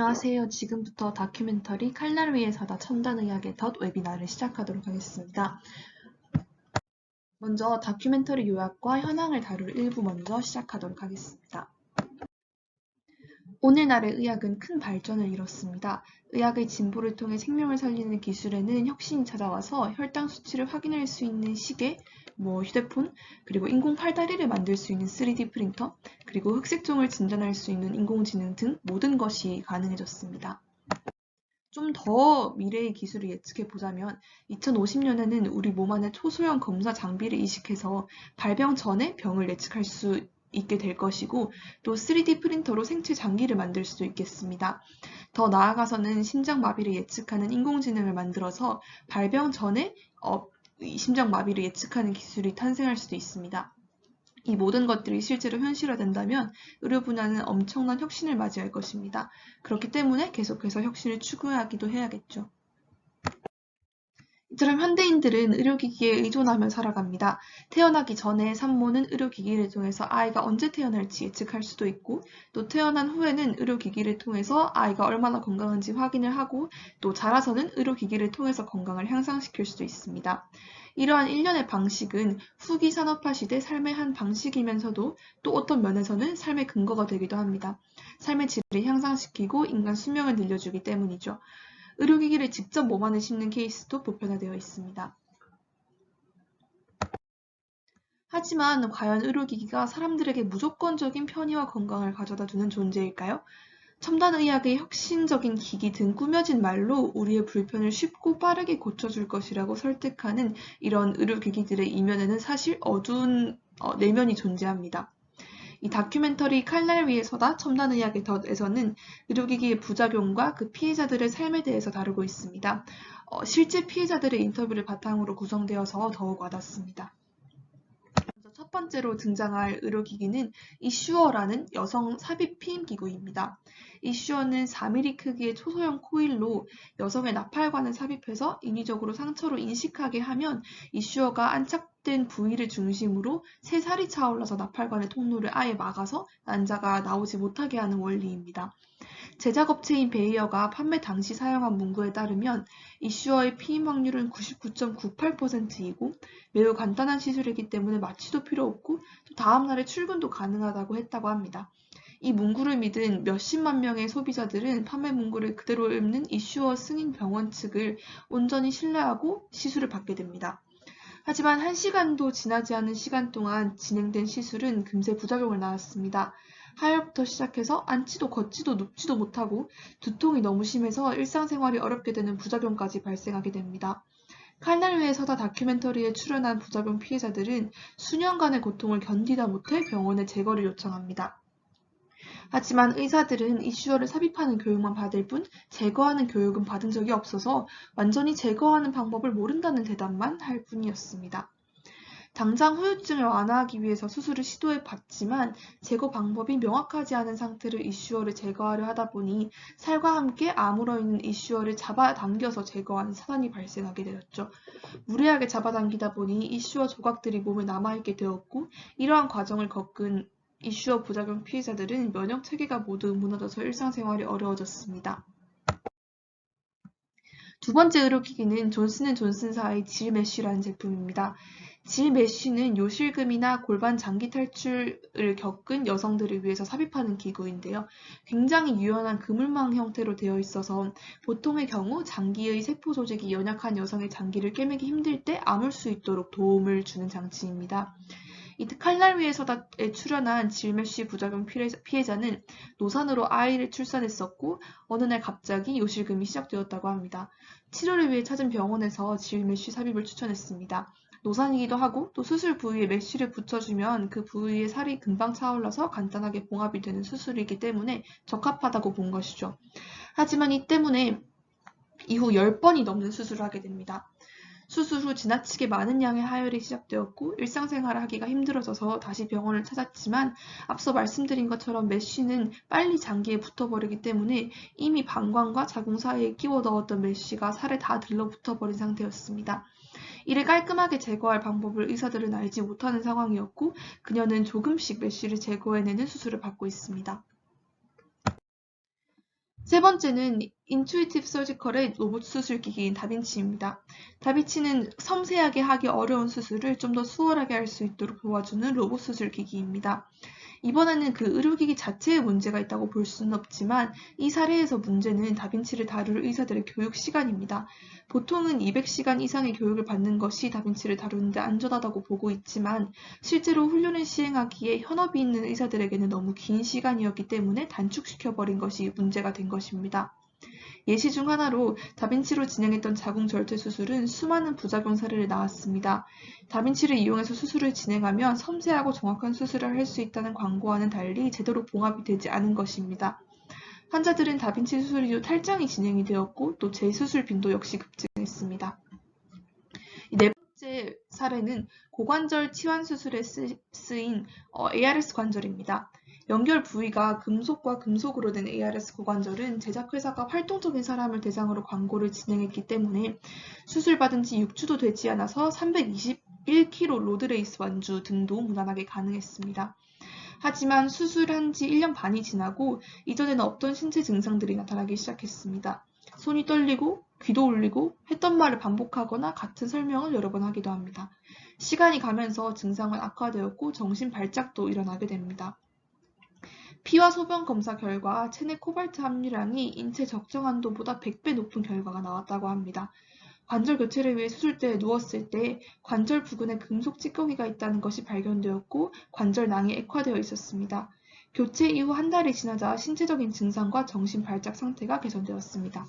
안녕하세요. 지금부터 다큐멘터리 칼날 위에 서다 첨단의학의 덫 웨비나를 시작하도록 하겠습니다. 먼저 다큐멘터리 요약과 현황을 다룰 일부 먼저 시작하도록 하겠습니다. 오늘날의 의학은 큰 발전을 이뤘습니다. 의학의 진보를 통해 생명을 살리는 기술에는 혁신이 찾아와서 혈당 수치를 확인할 수 있는 시계, 휴대폰, 그리고 인공 팔다리를 만들 수 있는 3D 프린터, 그리고 흑색종을 진단할 수 있는 인공지능 등 모든 것이 가능해졌습니다. 좀 더 미래의 기술을 예측해 보자면 2050년에는 우리 몸 안에 초소형 검사 장비를 이식해서 발병 전에 병을 예측할 수 있게 될 것이고, 또 3D 프린터로 생체 장기를 만들 수도 있겠습니다. 더 나아가서는 심장마비를 예측하는 인공지능을 만들어서 발병 전에 심장마비를 예측하는 기술이 탄생할 수도 있습니다. 이 모든 것들이 실제로 현실화된다면 의료 분야는 엄청난 혁신을 맞이할 것입니다. 그렇기 때문에 계속해서 혁신을 추구하기도 해야겠죠. 이처럼 현대인들은 의료기기에 의존하며 살아갑니다. 태어나기 전에 산모는 의료기기를 통해서 아이가 언제 태어날지 예측할 수도 있고, 또 태어난 후에는 의료기기를 통해서 아이가 얼마나 건강한지 확인을 하고, 또 자라서는 의료기기를 통해서 건강을 향상시킬 수도 있습니다. 이러한 일련의 방식은 후기 산업화 시대 삶의 한 방식이면서도 또 어떤 면에서는 삶의 근거가 되기도 합니다. 삶의 질을 향상시키고 인간 수명을 늘려주기 때문이죠. 의료기기를 직접 몸 안에 심는 케이스도 보편화되어 있습니다. 하지만 과연 의료기기가 사람들에게 무조건적인 편의와 건강을 가져다 주는 존재일까요? 첨단의학의 혁신적인 기기 등 꾸며진 말로 우리의 불편을 쉽고 빠르게 고쳐줄 것이라고 설득하는 이런 의료기기들의 이면에는 사실 어두운 내면이 존재합니다. 이 다큐멘터리 칼날 위에 서다 첨단의학의 덫에서는 의료기기의 부작용과 그 피해자들의 삶에 대해서 다루고 있습니다. 실제 피해자들의 인터뷰를 바탕으로 구성되어서 더욱 와닿습니다. 첫 번째로 등장할 의료기기는 이슈어라는 여성 삽입 피임기구입니다. 이슈어는 4mm 크기의 초소형 코일로 여성의 나팔관을 삽입해서 인위적으로 상처로 인식하게 하면 이슈어가 안착된 부위를 중심으로 새살이 차올라서 나팔관의 통로를 아예 막아서 난자가 나오지 못하게 하는 원리입니다. 제작업체인 베이어가 판매 당시 사용한 문구에 따르면 이슈어의 피임 확률은 99.98%이고 매우 간단한 시술이기 때문에 마취도 필요 없고 또 다음날에 출근도 가능하다고 했다고 합니다. 이 문구를 믿은 몇십만 명의 소비자들은 판매 문구를 그대로 읽는 이슈어 승인 병원 측을 온전히 신뢰하고 시술을 받게 됩니다. 하지만 1시간도 지나지 않은 시간 동안 진행된 시술은 금세 부작용을 낳았습니다. 하혈부터 시작해서 앉지도 걷지도 눕지도 못하고 두통이 너무 심해서 일상생활이 어렵게 되는 부작용까지 발생하게 됩니다. 칼날 위에 서다 다큐멘터리에 출연한 부작용 피해자들은 수년간의 고통을 견디다 못해 병원에 제거를 요청합니다. 하지만 의사들은 이슈어를 삽입하는 교육만 받을 뿐 제거하는 교육은 받은 적이 없어서 완전히 제거하는 방법을 모른다는 대답만 할 뿐이었습니다. 당장 후유증을 완화하기 위해서 수술을 시도해 봤지만 제거 방법이 명확하지 않은 상태로 이슈어를 제거하려 하다 보니 살과 함께 아물어 있는 이슈어를 잡아당겨서 제거하는 사단이 발생하게 되었죠. 무리하게 잡아당기다 보니 이슈어 조각들이 몸에 남아있게 되었고, 이러한 과정을 겪은 이슈어 부작용 피해자들은 면역 체계가 모두 무너져서 일상생활이 어려워졌습니다. 두 번째 의료기기는 존슨앤존슨사의 질 메쉬라는 제품입니다. 질 메쉬는 요실금이나 골반 장기 탈출을 겪은 여성들을 위해서 삽입하는 기구인데요. 굉장히 유연한 그물망 형태로 되어 있어서 보통의 경우 장기의 세포 조직이 연약한 여성의 장기를 꿰매기 힘들 때 아물 수 있도록 도움을 주는 장치입니다. 이 칼날 위에 서다에 출연한 질메쉬 부작용 피해자는 노산으로 아이를 출산했었고 어느 날 갑자기 요실금이 시작되었다고 합니다. 치료를 위해 찾은 병원에서 질메쉬 삽입을 추천했습니다. 노산이기도 하고 또 수술 부위에 메쉬를 붙여주면 그 부위의 살이 금방 차올라서 간단하게 봉합이 되는 수술이기 때문에 적합하다고 본 것이죠. 하지만 이 때문에 이후 10번이 넘는 수술을 하게 됩니다. 수술 후 지나치게 많은 양의 하혈이 시작되었고 일상생활을 하기가 힘들어져서 다시 병원을 찾았지만 앞서 말씀드린 것처럼 메쉬는 빨리 장기에 붙어버리기 때문에 이미 방광과 자궁 사이에 끼워 넣었던 메쉬가 살에 다 들러붙어버린 상태였습니다. 이를 깔끔하게 제거할 방법을 의사들은 알지 못하는 상황이었고 그녀는 조금씩 메쉬를 제거해내는 수술을 받고 있습니다. 세 번째는 인투이티브 서지컬의 로봇 수술 기기인 다빈치입니다. 다빈치는 섬세하게 하기 어려운 수술을 좀 더 수월하게 할 수 있도록 도와주는 로봇 수술 기기입니다. 이번에는 그 의료기기 자체에 문제가 있다고 볼 수는 없지만 이 사례에서 문제는 다빈치를 다룰 의사들의 교육 시간입니다. 보통은 200시간 이상의 교육을 받는 것이 다빈치를 다루는데 안전하다고 보고 있지만 실제로 훈련을 시행하기에 현업이 있는 의사들에게는 너무 긴 시간이었기 때문에 단축시켜버린 것이 문제가 된 것입니다. 예시 중 하나로 다빈치로 진행했던 자궁절제 수술은 수많은 부작용 사례를 낳았습니다. 다빈치를 이용해서 수술을 진행하면 섬세하고 정확한 수술을 할 수 있다는 광고와는 달리 제대로 봉합이 되지 않은 것입니다. 환자들은 다빈치 수술 이후 탈장이 진행이 되었고 또 재수술 빈도 역시 급증했습니다. 네 번째 사례는 고관절 치환 수술에 쓰인 ARS 관절입니다. 연결 부위가 금속과 금속으로 된 ARS 고관절은 제작회사가 활동적인 사람을 대상으로 광고를 진행했기 때문에 수술받은 지 6주도 되지 않아서 321kg 로드레이스 완주 등도 무난하게 가능했습니다. 하지만 수술한 지 1년 반이 지나고 이전에는 없던 신체 증상들이 나타나기 시작했습니다. 손이 떨리고 귀도 울리고 했던 말을 반복하거나 같은 설명을 여러 번 하기도 합니다. 시간이 가면서 증상은 악화되었고 정신 발작도 일어나게 됩니다. 피와 소변 검사 결과 체내 코발트 함유량이 인체 적정 한도보다 100배 높은 결과가 나왔다고 합니다. 관절 교체를 위해 수술대에 누웠을 때 관절 부근에 금속 찌꺼기가 있다는 것이 발견되었고 관절낭이 액화되어 있었습니다. 교체 이후 한 달이 지나자 신체적인 증상과 정신 발작 상태가 개선되었습니다.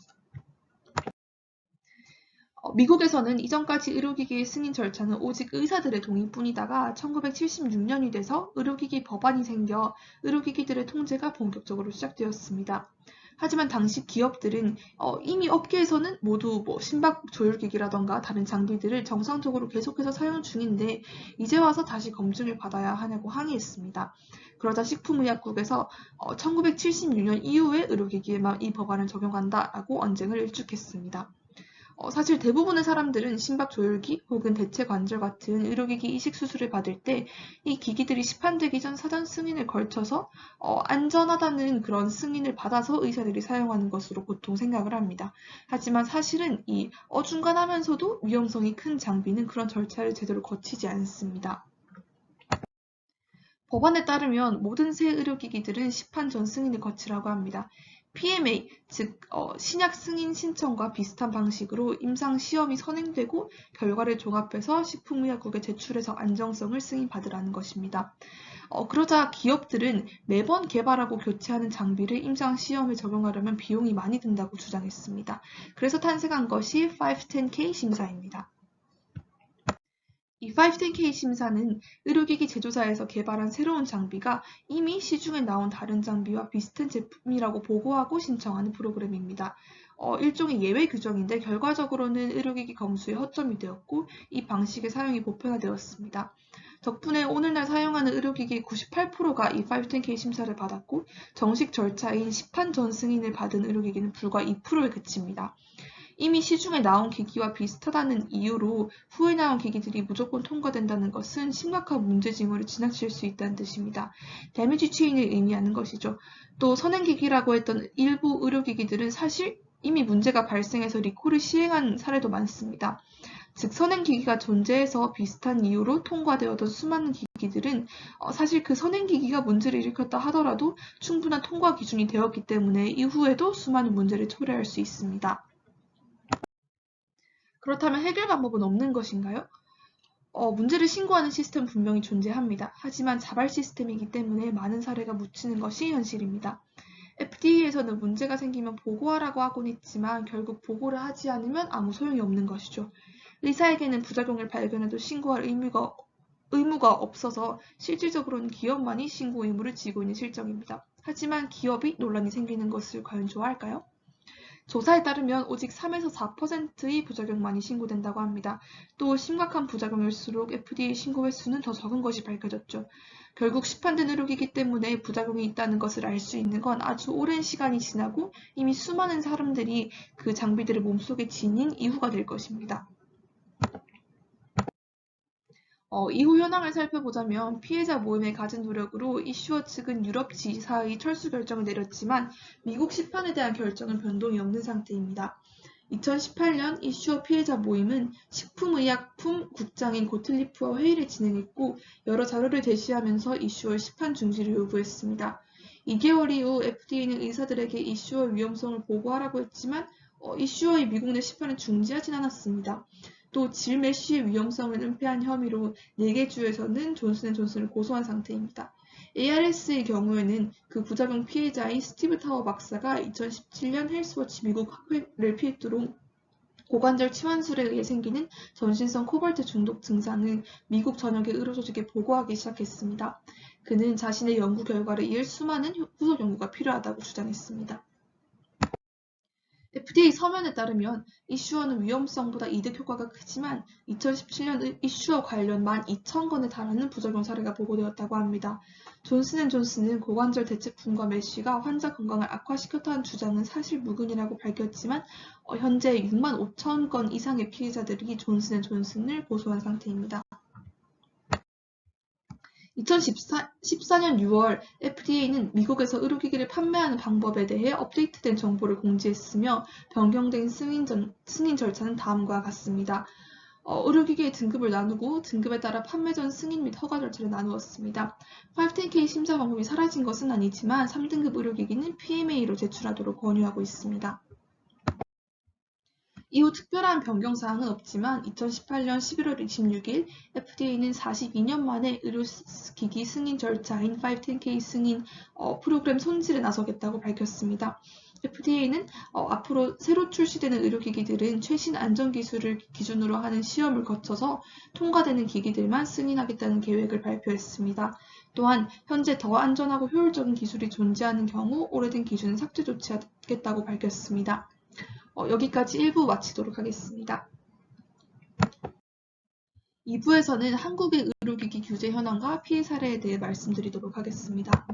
미국에서는 이전까지 의료기기의 승인 절차는 오직 의사들의 동의뿐이다가 1976년이 돼서 의료기기 법안이 생겨 의료기기들의 통제가 본격적으로 시작되었습니다. 하지만 당시 기업들은 이미 업계에서는 모두 심박 조율기기라던가 다른 장비들을 정상적으로 계속해서 사용 중인데 이제 와서 다시 검증을 받아야 하냐고 항의했습니다. 그러자 식품의약국에서 1976년 이후에 의료기기에만 이 법안을 적용한다라고 언쟁을 일축했습니다. 사실 대부분의 사람들은 심박 조율기 혹은 대체 관절 같은 의료기기 이식 수술을 받을 때 이 기기들이 시판되기 전 사전 승인을 걸쳐서 안전하다는 그런 승인을 받아서 의사들이 사용하는 것으로 보통 생각을 합니다. 하지만 사실은 이 어중간하면서도 위험성이 큰 장비는 그런 절차를 제대로 거치지 않습니다. 법안에 따르면 모든 새 의료기기들은 시판 전 승인을 거치라고 합니다. PMA, 즉 신약 승인 신청과 비슷한 방식으로 임상 시험이 선행되고 결과를 종합해서 식품의약국에 제출해서 안정성을 승인받으라는 것입니다. 그러자 기업들은 매번 개발하고 교체하는 장비를 임상 시험에 적용하려면 비용이 많이 든다고 주장했습니다. 그래서 탄생한 것이 510K 심사입니다. 이 510K 심사는 의료기기 제조사에서 개발한 새로운 장비가 이미 시중에 나온 다른 장비와 비슷한 제품이라고 보고하고 신청하는 프로그램입니다. 일종의 예외 규정인데 결과적으로는 의료기기 검수에 허점이 되었고 이 방식의 사용이 보편화되었습니다. 덕분에 오늘날 사용하는 의료기기의 98%가 이 510K 심사를 받았고 정식 절차인 시판 전 승인을 받은 의료기기는 불과 2%에 그칩니다. 이미 시중에 나온 기기와 비슷하다는 이유로 후에 나온 기기들이 무조건 통과된다는 것은 심각한 문제 징후를 지나칠 수 있다는 뜻입니다. 데미지 체인을 의미하는 것이죠. 또 선행기기라고 했던 일부 의료기기들은 사실 이미 문제가 발생해서 리콜을 시행한 사례도 많습니다. 즉 선행기기가 존재해서 비슷한 이유로 통과되었던 수많은 기기들은 사실 그 선행기기가 문제를 일으켰다 하더라도 충분한 통과 기준이 되었기 때문에 이후에도 수많은 문제를 초래할 수 있습니다. 그렇다면 해결 방법은 없는 것인가요? 문제를 신고하는 시스템은 분명히 존재합니다. 하지만 자발 시스템이기 때문에 많은 사례가 묻히는 것이 현실입니다. FDA에서는 문제가 생기면 보고하라고 하곤 했지만 결국 보고를 하지 않으면 아무 소용이 없는 것이죠. 의사에게는 부작용을 발견해도 신고할 의무가 없어서 실질적으로는 기업만이 신고 의무를 지고 있는 실정입니다. 하지만 기업이 논란이 생기는 것을 과연 좋아할까요? 조사에 따르면 오직 3에서 4%의 부작용만이 신고된다고 합니다. 또 심각한 부작용일수록 FDA 신고 횟수는 더 적은 것이 밝혀졌죠. 결국 시판된 의료기기 때문에 부작용이 있다는 것을 알 수 있는 건 아주 오랜 시간이 지나고 이미 수많은 사람들이 그 장비들을 몸속에 지닌 이후가 될 것입니다. 이후 현황을 살펴보자면 피해자 모임의 가진 노력으로 이슈어 측은 유럽 지사의 철수 결정을 내렸지만 미국 심판에 대한 결정은 변동이 없는 상태입니다. 2018년 이슈어 피해자 모임은 식품의약품 국장인 고틀리프와 회의를 진행했고 여러 자료를 제시하면서 이슈어의 심판 중지를 요구했습니다. 2개월 이후 FDA는 의사들에게 이슈어의 위험성을 보고하라고 했지만 이슈어의 미국 내 심판을 중지하진 않았습니다. 또 질 메쉬의 위험성을 은폐한 혐의로 4개 주에서는 존슨앤존슨을 고소한 상태입니다. ARS의 경우에는 그 부작용 피해자인 스티브 타워 박사가 2017년 헬스워치 미국 학회를 필두로 고관절 치환술에 의해 생기는 전신성 코발트 중독 증상을 미국 전역의 의료조직에 보고하기 시작했습니다. 그는 자신의 연구 결과를 이을 수많은 후속 연구가 필요하다고 주장했습니다. FDA 서면에 따르면 이슈어는 위험성보다 이득 효과가 크지만 2017년 이슈어 관련 12,000건에 달하는 부작용 사례가 보고되었다고 합니다. 존슨앤존슨은 고관절 대체품과 메쉬가 환자 건강을 악화시켰다는 주장은 사실 무근이라고 밝혔지만 현재 65,000건 이상의 피해자들이 존슨앤존슨을 고소한 상태입니다. 2014년 6월 FDA는 미국에서 의료기기를 판매하는 방법에 대해 업데이트된 정보를 공지했으며 변경된 승인 절차는 다음과 같습니다. 의료기기의 등급을 나누고 등급에 따라 판매 전 승인 및 허가 절차를 나누었습니다. 510K 심사 방법이 사라진 것은 아니지만 3등급 의료기기는 PMA로 제출하도록 권유하고 있습니다. 이후 특별한 변경사항은 없지만 2018년 11월 26일 FDA는 42년 만에 의료기기 승인 절차인 510K 승인 프로그램 손질에 나서겠다고 밝혔습니다. FDA는 앞으로 새로 출시되는 의료기기들은 최신 안전기술을 기준으로 하는 시험을 거쳐서 통과되는 기기들만 승인하겠다는 계획을 발표했습니다. 또한 현재 더 안전하고 효율적인 기술이 존재하는 경우 오래된 기준은 삭제 조치하겠다고 밝혔습니다. 여기까지 1부 마치도록 하겠습니다. 2부에서는 한국의 의료기기 규제 현황과 피해 사례에 대해 말씀드리도록 하겠습니다.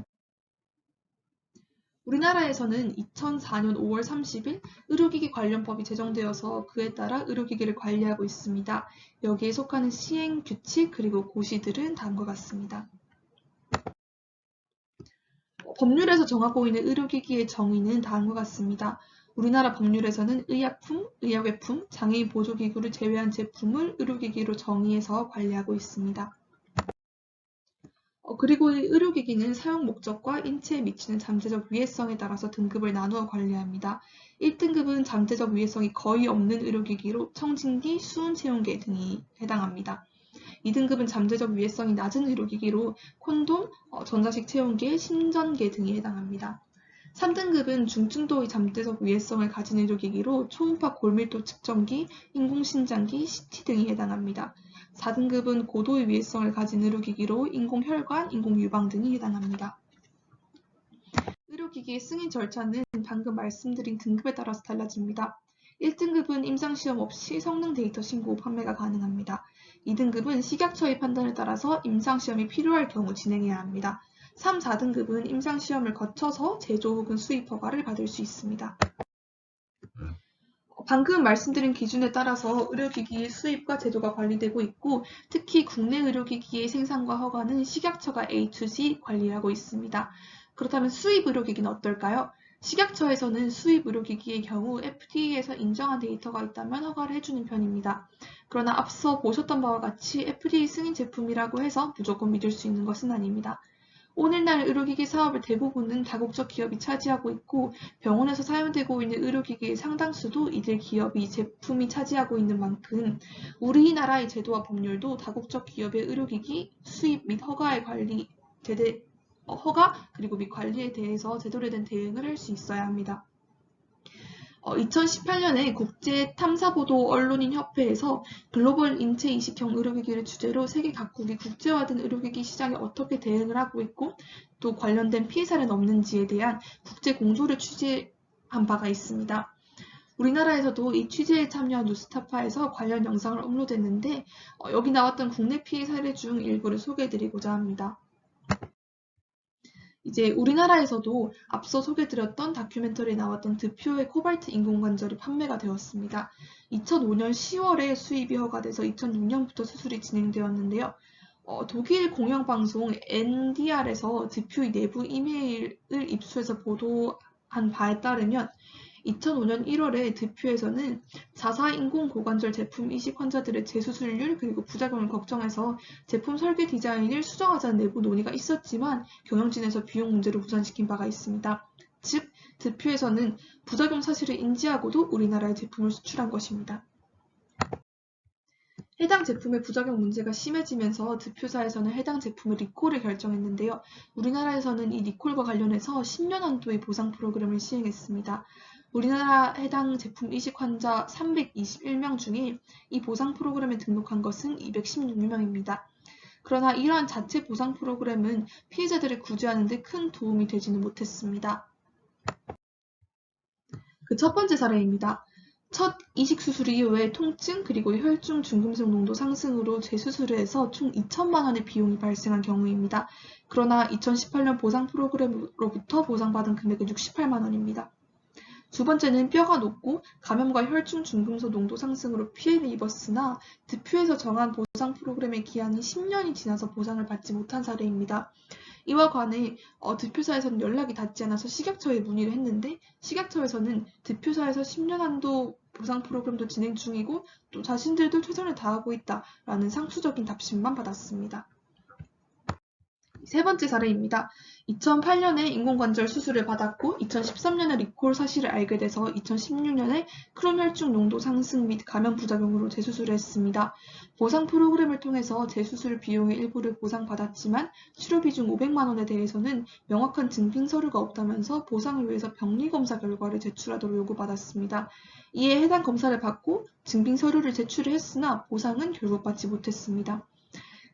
우리나라에서는 2004년 5월 30일 의료기기 관련법이 제정되어서 그에 따라 의료기기를 관리하고 있습니다. 여기에 속하는 시행 규칙 그리고 고시들은 다음과 같습니다. 법률에서 정하고 있는 의료기기의 정의는 다음과 같습니다. 우리나라 법률에서는 의약품, 의약외품, 장애인 보조기구를 제외한 제품을 의료기기로 정의해서 관리하고 있습니다. 그리고 이 의료기기는 사용 목적과 인체에 미치는 잠재적 위해성에 따라서 등급을 나누어 관리합니다. 1등급은 잠재적 위해성이 거의 없는 의료기기로 청진기, 수은체온계 등이 해당합니다. 2등급은 잠재적 위해성이 낮은 의료기기로 콘돔, 전자식 체온계, 심전계 등이 해당합니다. 3등급은 중증도의 잠재적 위해성을 가진 의료기기로 초음파 골밀도 측정기, 인공신장기, CT 등이 해당합니다. 4등급은 고도의 위해성을 가진 의료기기로 인공혈관, 인공유방 등이 해당합니다. 의료기기의 승인 절차는 방금 말씀드린 등급에 따라서 달라집니다. 1등급은 임상시험 없이 성능 데이터 신고 후 판매가 가능합니다. 2등급은 식약처의 판단에 따라서 임상시험이 필요할 경우 진행해야 합니다. 3, 4등급은 임상시험을 거쳐서 제조 혹은 수입 허가를 받을 수 있습니다. 방금 말씀드린 기준에 따라서 의료기기의 수입과 제조가 관리되고 있고 특히 국내 의료기기의 생산과 허가는 식약처가 A2G 관리하고 있습니다. 그렇다면 수입 의료기기는 어떨까요? 식약처에서는 수입 의료기기의 경우 FDA에서 인정한 데이터가 있다면 허가를 해주는 편입니다. 그러나 앞서 보셨던 바와 같이 FDA 승인 제품이라고 해서 무조건 믿을 수 있는 것은 아닙니다. 오늘날 의료기기 사업의 대부분은 다국적 기업이 차지하고 있고 병원에서 사용되고 있는 의료기기의 상당수도 이들 기업이 제품이 차지하고 있는 만큼 우리나라의 제도와 법률도 다국적 기업의 의료기기 수입 및 허가 그리고 및 관리에 대해서 제대로 된 대응을 할 수 있어야 합니다. 2018년에 국제탐사보도 언론인 협회에서 글로벌 인체 이식형 의료기기를 주제로 세계 각국이 국제화된 의료기기 시장에 어떻게 대응을 하고 있고 또 관련된 피해 사례는 없는지에 대한 국제 공조를 취재한 바가 있습니다. 우리나라에서도 이 취재에 참여한 뉴스타파에서 관련 영상을 업로드했는데 여기 나왔던 국내 피해 사례 중 일부를 소개해드리고자 합니다. 이제 우리나라에서도 앞서 소개드렸던 다큐멘터리에 나왔던 드표의 코발트 인공관절이 판매가 되었습니다. 2005년 10월에 수입이 허가돼서 2006년부터 수술이 진행되었는데요. 독일 공영방송 NDR에서 드표의 내부 이메일을 입수해서 보도한 바에 따르면 2005년 1월에 드표에서는 4사 인공고관절 제품 이식 환자들의 재수술률 그리고 부작용을 걱정해서 제품 설계 디자인을 수정하자는 내부 논의가 있었지만 경영진에서 비용 문제로 무산시킨 바가 있습니다. 즉, 드표에서는 부작용 사실을 인지하고도 우리나라에 제품을 수출한 것입니다. 해당 제품의 부작용 문제가 심해지면서 드표사에서는 해당 제품의 리콜을 결정했는데요. 우리나라에서는 이 리콜과 관련해서 10년 한도의 보상 프로그램을 시행했습니다. 우리나라 해당 제품 이식 환자 321명 중에 이 보상 프로그램에 등록한 것은 216명입니다. 그러나 이러한 자체 보상 프로그램은 피해자들을 구제하는 데 큰 도움이 되지는 못했습니다. 그 첫 번째 사례입니다. 첫 이식 수술 이후에 통증 그리고 혈중 중금속 농도 상승으로 재수술을 해서 총 2천만 원의 비용이 발생한 경우입니다. 그러나 2018년 보상 프로그램으로부터 보상받은 금액은 68만 원입니다. 두 번째는 뼈가 녹고 감염과 혈중 중금속 농도 상승으로 피해를 입었으나 드표에서 정한 보상 프로그램의 기한이 10년이 지나서 보상을 받지 못한 사례입니다. 이와 관해 드표사에서는 연락이 닿지 않아서 식약처에 문의를 했는데 식약처에서는 드표사에서 10년 한도 보상 프로그램도 진행 중이고 또 자신들도 최선을 다하고 있다라는 상투적인 답신만 받았습니다. 세 번째 사례입니다. 2008년에 인공관절 수술을 받았고 2013년에 리콜 사실을 알게 돼서 2016년에 크롬혈중 농도 상승 및 감염 부작용으로 재수술을 했습니다. 보상 프로그램을 통해서 재수술 비용의 일부를 보상받았지만 치료비 중 500만 원에 대해서는 명확한 증빙 서류가 없다면서 보상을 위해서 병리검사 결과를 제출하도록 요구받았습니다. 이에 해당 검사를 받고 증빙 서류를 제출했으나 보상은 결국 받지 못했습니다.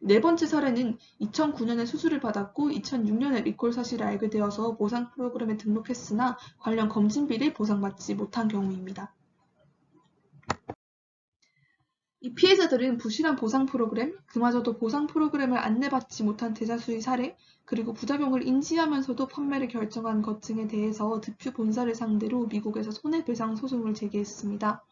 네 번째 사례는 2009년에 수술을 받았고 2006년에 리콜 사실을 알게 되어서 보상 프로그램에 등록했으나 관련 검진비를 보상받지 못한 경우입니다. 이 피해자들은 부실한 보상 프로그램, 그마저도 보상 프로그램을 안내받지 못한 대다수의 사례, 그리고 부작용을 인지하면서도 판매를 결정한 것 등에 대해서 드표 본사를 상대로 미국에서 손해배상 소송을 제기했습니다.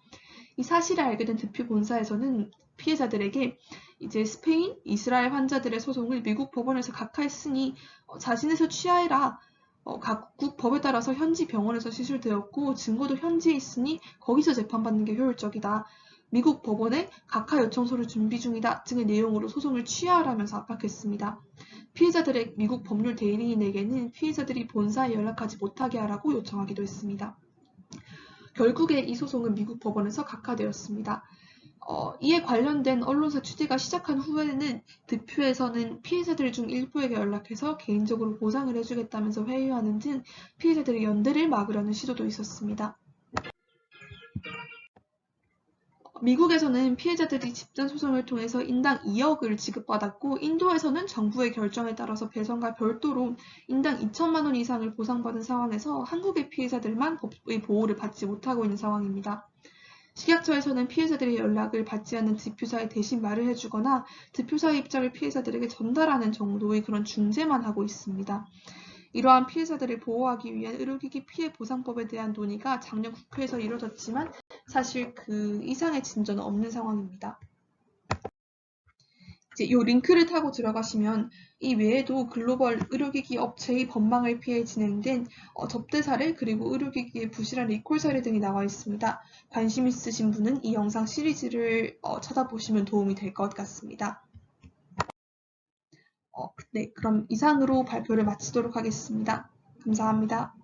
이 사실을 알게 된 드표 본사에서는 피해자들에게 이제 스페인, 이스라엘 환자들의 소송을 미국 법원에서 각하했으니 자신에서 취하해라. 각국 법에 따라서 현지 병원에서 시술되었고 증거도 현지에 있으니 거기서 재판받는 게 효율적이다. 미국 법원에 각하 요청서를 준비 중이다 등의 내용으로 소송을 취하하라면서 압박했습니다. 피해자들의 미국 법률 대리인에게는 피해자들이 본사에 연락하지 못하게 하라고 요청하기도 했습니다. 결국에 이 소송은 미국 법원에서 각하되었습니다. 이에 관련된 언론사 취재가 시작한 후에는 득표에서는 피해자들 중 일부에게 연락해서 개인적으로 보상을 해주겠다면서 회유하는 등 피해자들의 연대를 막으려는 시도도 있었습니다. 미국에서는 피해자들이 집단 소송을 통해서 인당 2억을 지급받았고 인도에서는 정부의 결정에 따라서 배상과 별도로 인당 2천만 원 이상을 보상받은 상황에서 한국의 피해자들만 법의 보호를 받지 못하고 있는 상황입니다. 식약처에서는 피해자들의 연락을 받지 않는 득표사에 대신 말을 해주거나 득표사의 입장을 피해자들에게 전달하는 정도의 그런 중재만 하고 있습니다. 이러한 피해자들을 보호하기 위한 의료기기 피해 보상법에 대한 논의가 작년 국회에서 이뤄졌지만 사실 그 이상의 진전은 없는 상황입니다. 이제 이 링크를 타고 들어가시면 이 외에도 글로벌 의료기기 업체의 법망을 피해 진행된 접대 사례 그리고 의료기기의 부실한 리콜 사례 등이 나와 있습니다. 관심 있으신 분은 이 영상 시리즈를 찾아보시면 도움이 될 것 같습니다. 네, 그럼 이상으로 발표를 마치도록 하겠습니다. 감사합니다.